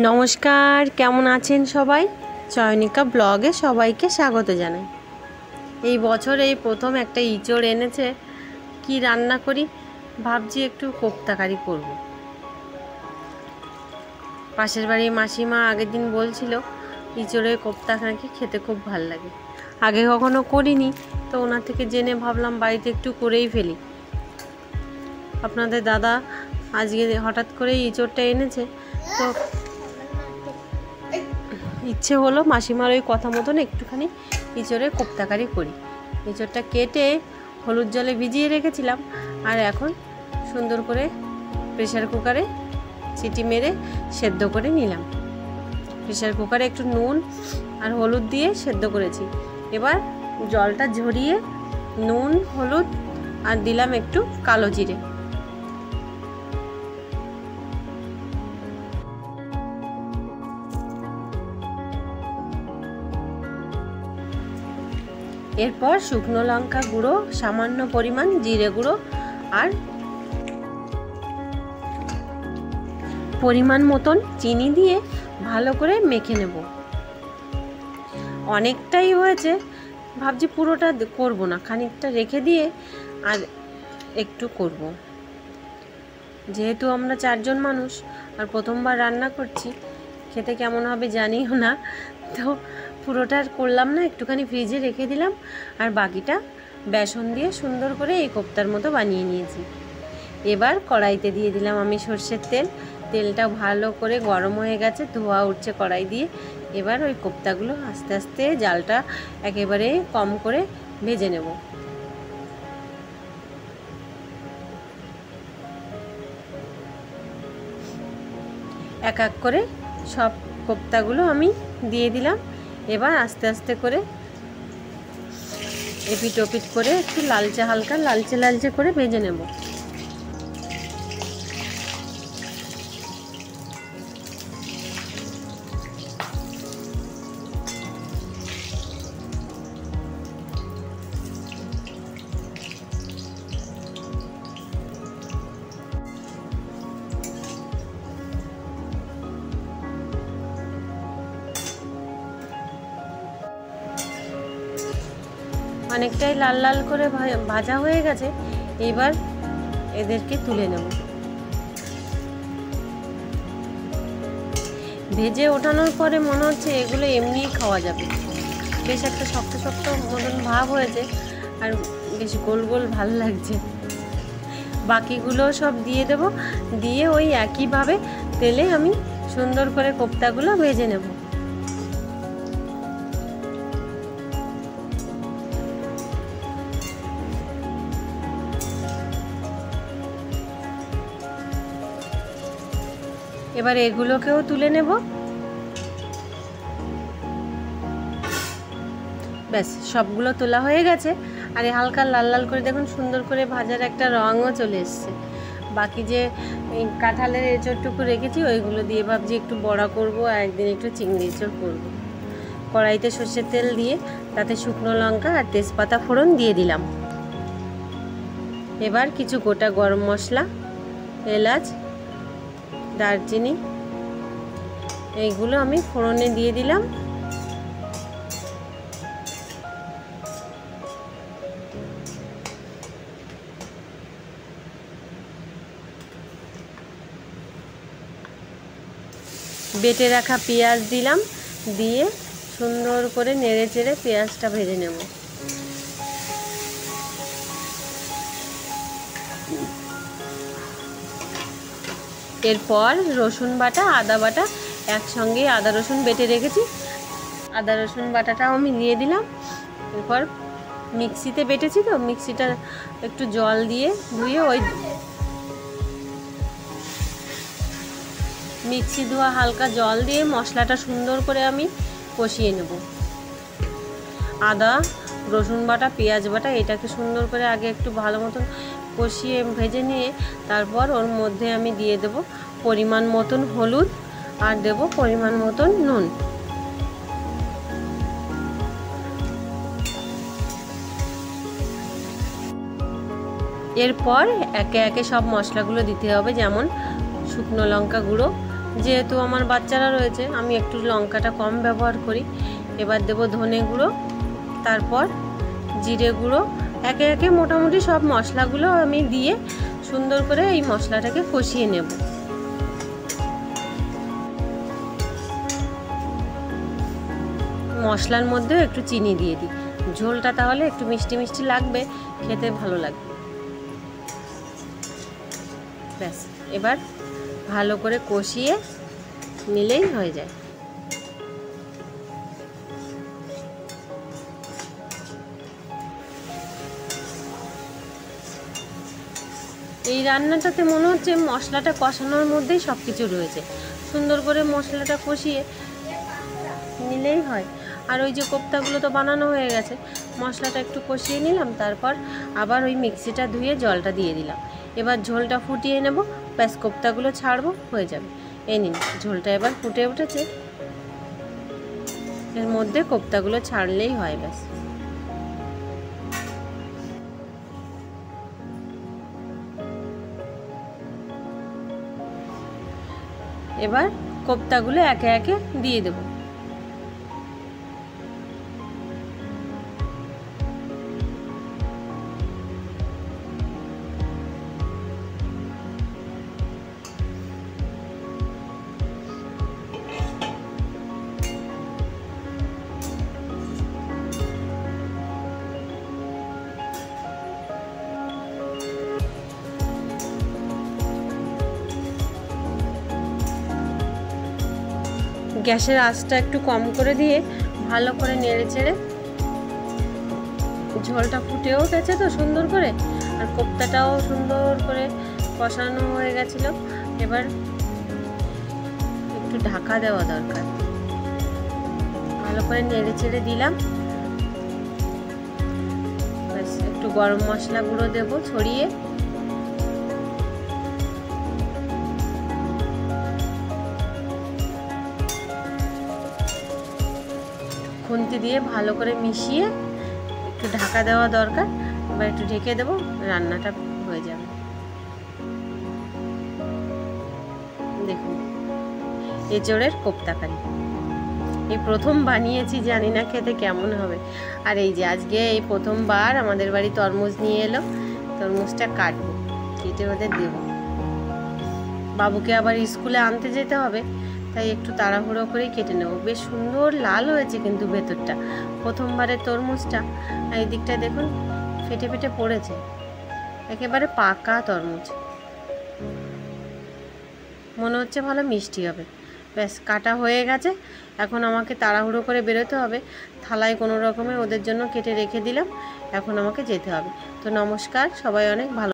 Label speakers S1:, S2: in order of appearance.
S1: নমস্কার, কেমন আছেন সবাই? চয়নিকা ব্লগে সবাইকে স্বাগত জানাই। এই বছর এই প্রথম একটা ইঁচড় এনেছে, কি রান্না করি ভাবছি, একটু কোপ্তা কারি করব। পাশের বাড়ির মাসিমা আগের দিন বলছিল ইঁচড়ের কোপ্তা নাকি খেতে খুব ভাল লাগে। আগে কখনো করিনি, তো ওনার থেকে জেনে ভাবলাম বাড়িতে একটু করেই ফেলি। আপনাদের দাদা আজকে হঠাৎ করে ইঁচড়টা এনেছে, তো ইচ্ছে হলো মাসিমার ওই কথা মতন একটুখানি ইঁচড়ের কোপ্তা কারি করি। ইঁচড়টা কেটে হলুদ জলে ভিজিয়ে রেখেছিলাম, আর এখন সুন্দর করে প্রেসার কুকারে সিটি মেরে সেদ্ধ করে নিলাম। প্রেসার কুকারে একটু নুন আর হলুদ দিয়ে সেদ্ধ করেছি। এবার জলটা ঝরিয়ে নুন হলুদ আর দিলাম একটু কালো জিরে। এরপর শুকনো লঙ্কা গুঁড়ো, সামান্য পরিমাণ জিরে গুঁড়ো আর পরিমাণ মতন চিনি দিয়ে ভালো করে মেখে নেব। অনেকটাই হয়েছে, ভাবছি পুরোটা করব না, খানিকটা রেখে দিয়ে আর একটু করব। যেহেতু আমরা 4 জন মানুষ আর প্রথমবার রান্না করছি, খেতে কেমন হবে জানিও না, তো পুরোটা করলাম না, একটুখানি ফ্রিজে রেখে দিলাম। আর বাকিটা বেসন দিয়ে সুন্দর করে এই কোপ্তার মতো বানিয়ে নিয়েছি। এবার কড়াইতে দিয়ে দিলাম আমি সর্ষের তেল। তেলটা ভালো করে গরম হয়ে গেছে, ধোয়া উঠছে কড়াই দিয়ে। এবার ওই কোপ্তাগুলো আস্তে আস্তে জালটা একেবারে কম করে ভেজে নেব। এক এক করে সব কোপ্তাগুলো আমি দিয়ে দিলাম। এবার আস্তে আস্তে করে এপিট ওপিট করে একটু হালকা লালচে করে ভেজে নেব। অনেকটাই লাল লাল করে ভাজা হয়ে গেছে। এবার এদেরকে তুলে নেব। ভেজে ওঠানোর পরে মনে হচ্ছে এগুলো এমনিই খাওয়া যাবে। বেশ একটা শক্ত শক্ত মতন ভাব হয়েছে, আর বেশ গোল গোল ভাল লাগছে। বাকিগুলো সব দিয়ে দেব, দিয়ে ওই একইভাবে তেলে আমি সুন্দর করে কোপ্তাগুলো ভেজে নেব। এবার এগুলোকেও তুলে নেব। ব্যাস, সবগুলো তোলা হয়ে গেছে। আর এই হালকা লাল লাল করে দেখুন সুন্দর করে ভাজার একটা রঙও চলে এসছে। বাকি যে কাঁঠালের এঁচড়টুকু রেখেছি, ওইগুলো দিয়ে ভাবছি একটু বড়া করব, আর একদিন একটু চিংড়ি এঁচড় করব। কড়াইতে সর্ষের তেল দিয়ে তাতে শুকনো লঙ্কা আর তেজপাতা ফোড়ন দিয়ে দিলাম। এবার কিছু গোটা গরম মশলা, এলাচ, দারচিনি, এইগুলো আমি ফোড়নে দিয়ে দিলাম। বেটে রাখা পেঁয়াজ দিলাম, দিয়ে সুন্দর করে নেড়ে চেড়ে পেঁয়াজটা ভেজে নেব। এরপর রসুন বাটা, আদা বাটা, একসঙ্গে আদা রসুন বেটে রেখেছি, আদা রসুন বাটাটাও আমি দিয়ে দিলাম। এরপর মিক্সিতে বেটেছি, তো মিক্সিটা একটু জল দিয়ে ধুয়ে ওই মিক্সি ধোয়া হালকা জল দিয়ে মশলাটা সুন্দর করে আমি কষিয়ে নেব। আদা রসুন বাটা পেঁয়াজ বাটা এটাকে সুন্দর করে আগে একটু ভালো মতন কষিয়ে ভেজে নিয়ে তারপর ওর মধ্যে আমি দিয়ে দেব পরিমাণ মতন হলুদ আর দেব পরিমাণ মতন নুন। এরপর একে একে সব মশলাগুলো দিতে হবে, যেমন শুকনো লঙ্কা গুঁড়ো, যেহেতু আমার বাচ্চারা রয়েছে আমি একটু লঙ্কাটা কম ব্যবহার করি। এবার দেব ধনে গুঁড়ো, তারপর জিরে গুঁড়ো, একে একে মোটামুটি সব মশলাগুলো আমি দিয়ে সুন্দর করে এই মশলাটাকে কষিয়ে নেব। মশলার মধ্যেও একটু চিনি দিয়ে দিই, ঝোলটা তাহলে একটু মিষ্টি মিষ্টি লাগবে, খেতে ভালো লাগবে। ব্যাস, এবার ভালো করে কষিয়ে নিলেই হয়ে যায়। এই রান্নাটাতে মনে হচ্ছে মশলাটা কষানোর মধ্যেই সব কিছু রয়েছে। সুন্দর করে মশলাটা কষিয়ে নিলেই হয়। আর ওই যে কোপ্তাগুলো তো বানানো হয়ে গেছে, মশলাটা একটু কষিয়ে নিলাম, তারপর আবার ওই মিক্সিটা ধুয়ে জলটা দিয়ে দিলাম। এবার ঝোলটা ফুটিয়ে নেব, ব্যাস কোপ্তাগুলো ছাড়বো, হয়ে যাবে। এই নিন, ঝোলটা এবার ফুটে উঠেছে, এর মধ্যে কোপ্তাগুলো ছাড়লেই হয়, ব্যাস। এবার কোপ্তাগুলো একে একে দিয়ে দেবো। গ্যাসের আঁচটা একটু কম করে দিয়ে ভালো করে নেড়ে চেড়ে, ঝোলটা ফুটেও গেছে তো সুন্দর করে, আর কোপ্তাটাও সুন্দর করে কষানো হয়ে গেছিল। এবার একটু ঢাকা দেওয়া দরকার, ভালো করে নেড়ে চেড়ে দিলাম। ব্যাস, একটু গরম মশলা গুঁড়ো দেবো ছড়িয়ে, খুন্তি দিয়ে ভালো করে মিশিয়ে একটু ঢাকা দেওয়া দরকার। এবার একটু ঢেকে দেবো, রান্নাটা হয়ে যাবে। দেখুন, এঁচোড়ের কোপ্তা কারি এই প্রথম বানিয়েছি, জানি না খেতে কেমন হবে। আর এই যে আজকে এই প্রথমবার আমাদের বাড়ি তরমুজ নিয়ে এলো, তরমুজটা কাটবো, কেটে ওদের দেবো। বাবুকে আবার স্কুলে আনতে যেতে হবে, তাই একটু তাড়াহুড়ো করেই কেটে নেব। বেশ সুন্দর লাল হয়েছে কিন্তু ভেতরটা, প্রথমবারের তরমুজটা। আর এই দিকটা দেখুন ফেটে ফেটে পড়েছে, একেবারে পাকা তরমুজ, মনে হচ্ছে ভালো মিষ্টি হবে। ব্যাস, কাটা হয়ে গেছে, এখন আমাকে তাড়াহুড়ো করে বেরোতে হবে। থালায় কোনো রকমে ওদের জন্য কেটে রেখে দিলাম, এখন আমাকে যেতে হবে। তো নমস্কার, সবাই অনেক ভালো।